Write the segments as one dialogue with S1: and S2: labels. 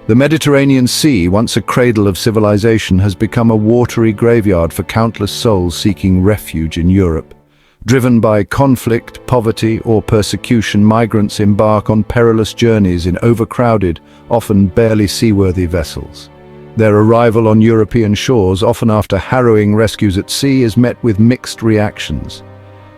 S1: The Mediterranean Sea, once a cradle of civilization, has become a watery graveyard for countless souls seeking refuge in Europe. Driven by conflict, poverty, or persecution, migrants embark on perilous journeys in overcrowded, often barely seaworthy vessels. Their arrival on European shores, often after harrowing rescues at sea, is met with mixed reactions.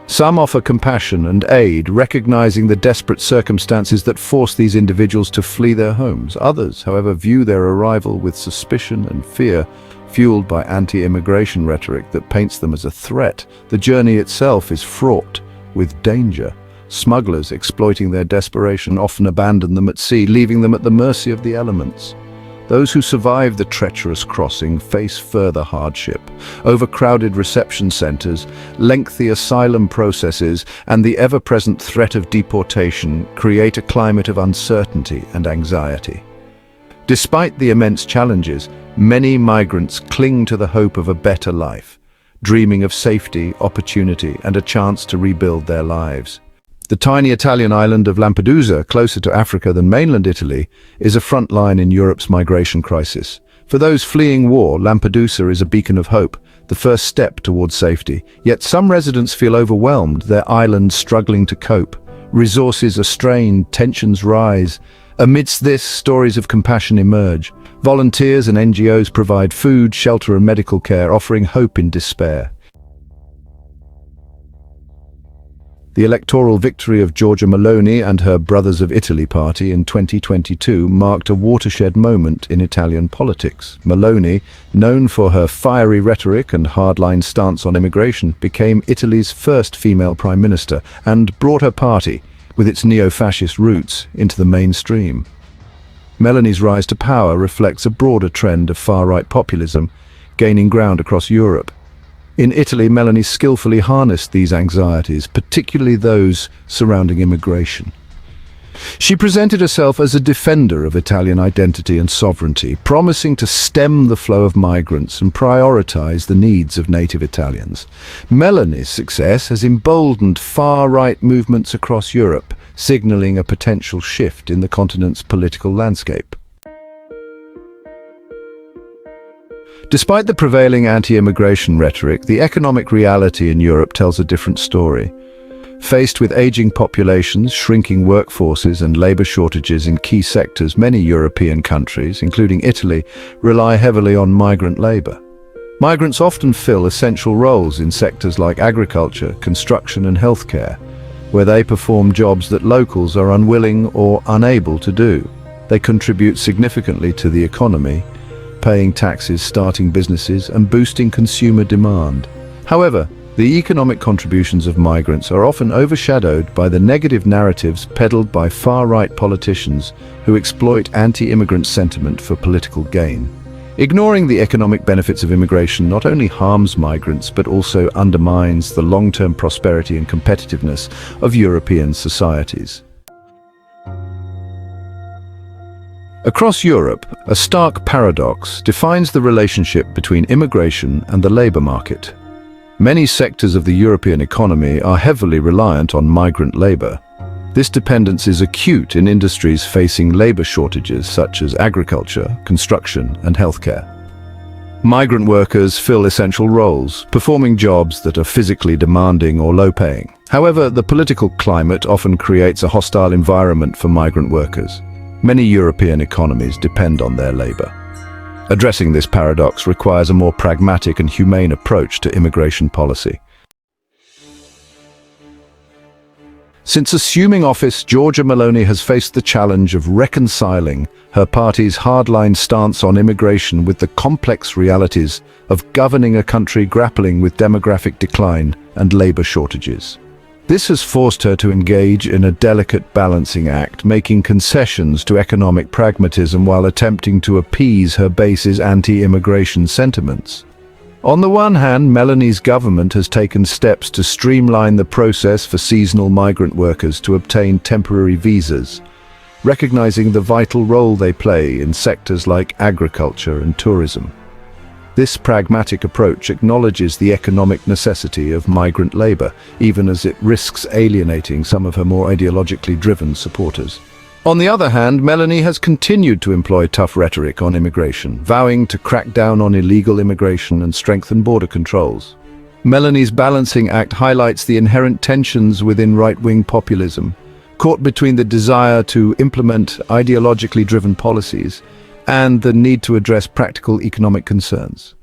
S1: Some offer compassion and aid, recognizing the desperate circumstances that force these individuals to flee their homes. Others, however, view their arrival with suspicion and fear, fueled by anti-immigration rhetoric that paints them as a threat. The journey itself is fraught with danger. Smugglers, exploiting their desperation, often abandon them at sea, leaving them at the mercy of the elements. Those who survive the treacherous crossing face further hardship. Overcrowded reception centers, lengthy asylum processes, and the ever-present threat of deportation create a climate of uncertainty and anxiety. Despite the immense challenges, many migrants cling to the hope of a better life, dreaming of safety, opportunity, and a chance to rebuild their lives. The tiny Italian island of Lampedusa, closer to Africa than mainland Italy, is a front line in Europe's migration crisis. For those fleeing war, Lampedusa is a beacon of hope, the first step towards safety. Yet some residents feel overwhelmed, their island struggling to cope. Resources are strained, tensions rise. Amidst this, stories of compassion emerge. Volunteers and NGOs provide food, shelter, and medical care, offering hope in despair. The electoral victory of Giorgia Meloni and her Brothers of Italy party in 2022 marked a watershed moment in Italian politics. Meloni, known for her fiery rhetoric and hardline stance on immigration, became Italy's first female prime minister and brought her party, with its neo-fascist roots, into the mainstream. Meloni's rise to power reflects a broader trend of far-right populism, gaining ground across Europe. In Italy, Meloni skillfully harnessed these anxieties, particularly those surrounding immigration. She presented herself as a defender of Italian identity and sovereignty, promising to stem the flow of migrants and prioritize the needs of native Italians. Meloni's success has emboldened far-right movements across Europe, signaling a potential shift in the continent's political landscape. Despite the prevailing anti-immigration rhetoric, the economic reality in Europe tells a different story. Faced with aging populations, shrinking workforces, and labor shortages in key sectors, many European countries, including Italy, rely heavily on migrant labor. Migrants often fill essential roles in sectors like agriculture, construction, and healthcare, where they perform jobs that locals are unwilling or unable to do. They contribute significantly to the economy, paying taxes, starting businesses, and boosting consumer demand. However, the economic contributions of migrants are often overshadowed by the negative narratives peddled by far-right politicians who exploit anti-immigrant sentiment for political gain. Ignoring the economic benefits of immigration not only harms migrants but also undermines the long-term prosperity and competitiveness of European societies. Across Europe, a stark paradox defines the relationship between immigration and the labor market. Many sectors of the European economy are heavily reliant on migrant labor. This dependence is acute in industries facing labor shortages such as agriculture, construction, and healthcare. Migrant workers fill essential roles, performing jobs that are physically demanding or low-paying. However, the political climate often creates a hostile environment for migrant workers. Many European economies depend on their labor. Addressing this paradox requires a more pragmatic and humane approach to immigration policy. Since assuming office, Giorgia Meloni has faced the challenge of reconciling her party's hardline stance on immigration with the complex realities of governing a country grappling with demographic decline and labor shortages. This has forced her to engage in a delicate balancing act, making concessions to economic pragmatism while attempting to appease her base's anti-immigration sentiments. On the one hand, Meloni's government has taken steps to streamline the process for seasonal migrant workers to obtain temporary visas, recognizing the vital role they play in sectors like agriculture and tourism. This pragmatic approach acknowledges the economic necessity of migrant labor, even as it risks alienating some of her more ideologically driven supporters. On the other hand, Meloni has continued to employ tough rhetoric on immigration, vowing to crack down on illegal immigration and strengthen border controls. Meloni's balancing act highlights the inherent tensions within right-wing populism, caught between the desire to implement ideologically driven policies and the need to address practical economic concerns.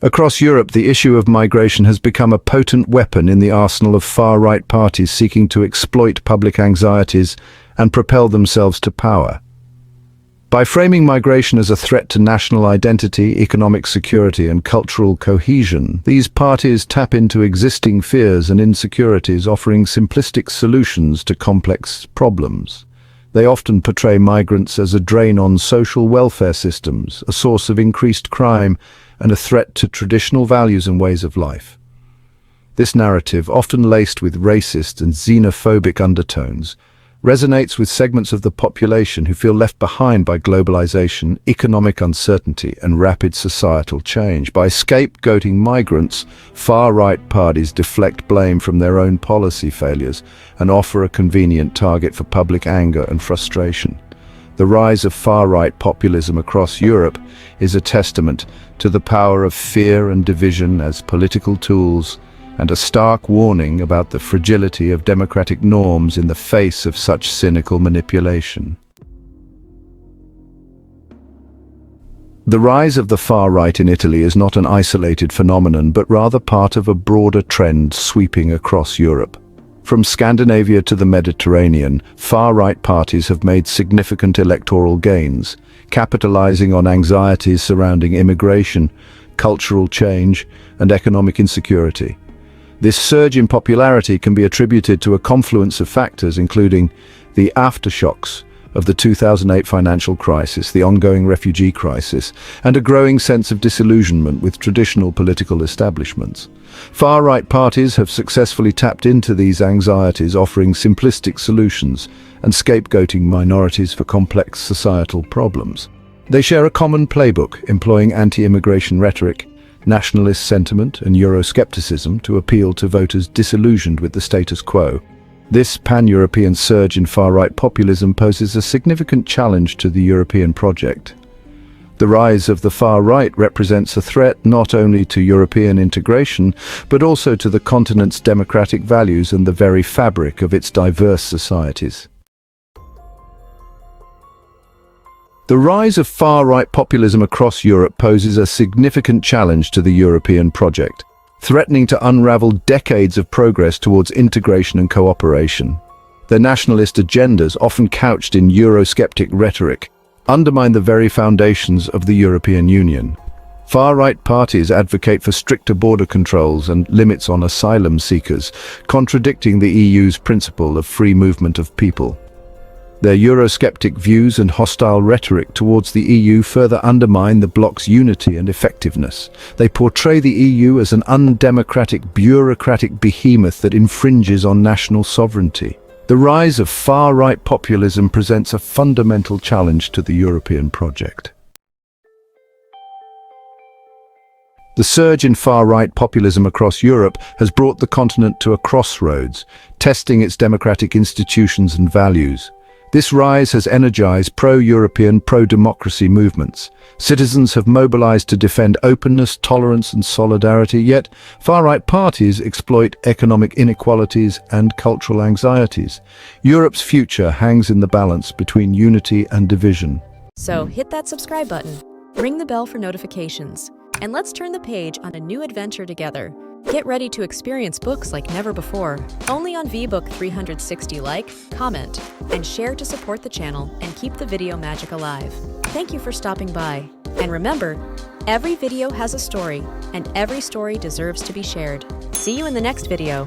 S1: Across Europe, the issue of migration has become a potent weapon in the arsenal of far-right parties seeking to exploit public anxieties and propel themselves to power. By framing migration as a threat to national identity, economic security, and cultural cohesion, these parties tap into existing fears and insecurities, offering simplistic solutions to complex problems. They often portray migrants as a drain on social welfare systems, a source of increased crime, and a threat to traditional values and ways of life. This narrative, often laced with racist and xenophobic undertones, resonates with segments of the population who feel left behind by globalization, economic uncertainty, and rapid societal change. By scapegoating migrants, far-right parties deflect blame from their own policy failures and offer a convenient target for public anger and frustration. The rise of far-right populism across Europe is a testament to the power of fear and division as political tools, and a stark warning about the fragility of democratic norms in the face of such cynical manipulation. The rise of the far right in Italy is not an isolated phenomenon, but rather part of a broader trend sweeping across Europe. From Scandinavia to the Mediterranean, far-right parties have made significant electoral gains, capitalizing on anxieties surrounding immigration, cultural change, and economic insecurity. This surge in popularity can be attributed to a confluence of factors, including the aftershocks of the 2008 financial crisis, the ongoing refugee crisis, and a growing sense of disillusionment with traditional political establishments. Far-right parties have successfully tapped into these anxieties, offering simplistic solutions and scapegoating minorities for complex societal problems. They share a common playbook, employing anti-immigration rhetoric, nationalist sentiment, and Euroscepticism to appeal to voters disillusioned with the status quo. This pan-European surge in far-right populism poses a significant challenge to the European project. The rise of the far right represents a threat not only to European integration, but also to the continent's democratic values and the very fabric of its diverse societies. The rise of far-right populism across Europe poses a significant challenge to the European project, threatening to unravel decades of progress towards integration and cooperation. Their nationalist agendas, often couched in Eurosceptic rhetoric, undermine the very foundations of the European Union. Far-right parties advocate for stricter border controls and limits on asylum seekers, contradicting the EU's principle of free movement of people. Their Eurosceptic views and hostile rhetoric towards the EU further undermine the bloc's unity and effectiveness. They portray the EU as an undemocratic, bureaucratic behemoth that infringes on national sovereignty. The rise of far-right populism presents a fundamental challenge to the European project. The surge in far-right populism across Europe has brought the continent to a crossroads, testing its democratic institutions and values. This rise has energized pro-European, pro-democracy movements. Citizens have mobilized to defend openness, tolerance, and solidarity, yet far-right parties exploit economic inequalities and cultural anxieties. Europe's future hangs in the balance between unity and division.
S2: So hit that subscribe button, ring the bell for notifications, and let's turn the page on a new adventure together. Get ready to experience books like never before, only on VBook 360. Like, comment, and share to support the channel and keep the video magic alive. Thank you for stopping by. And remember, every video has a story, and every story deserves to be shared. See you in the next video.